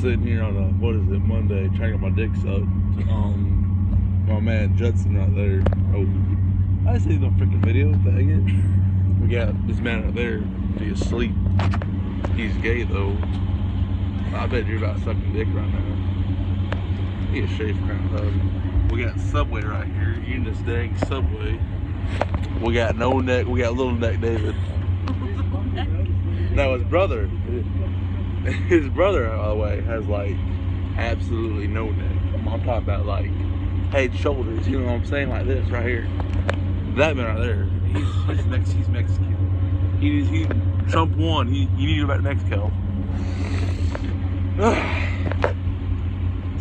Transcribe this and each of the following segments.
sitting here on a, what is it, Monday, trying to get my dick sucked. My man Judson right there. Oh, I see the freaking video, faggot. We got this man right there. He's asleep. He's gay though. I bet you're about sucking dick right now. He a shave kind of hug. We got Subway right here. Eating this dang Subway. We got no neck. We got little neck David. Now his brother. His brother, by the way, has like absolutely no neck. I'm talking about like head, shoulders. You know what I'm saying? Like this right here. That man right there. He's Mexican. He Trump won. He need to go back to Mexico.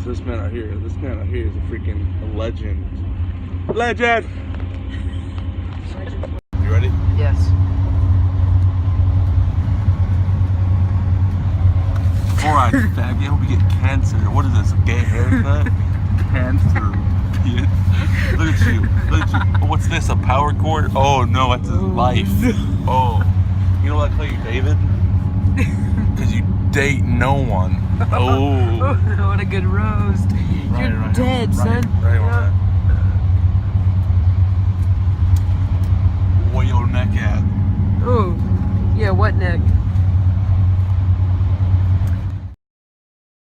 So this man right here. This man right here is a freaking legend. Legend. You ready? Yes. Alright, faggot, I hope you get cancer. What is this, a gay haircut? Cancer, bitch. Look at you, look at you. Oh, what's this, a power cord? Oh no, that's his life. Oh, you know what I call you, David? Because you date no one. Oh. What a good roast. You're dead, son. Right on that.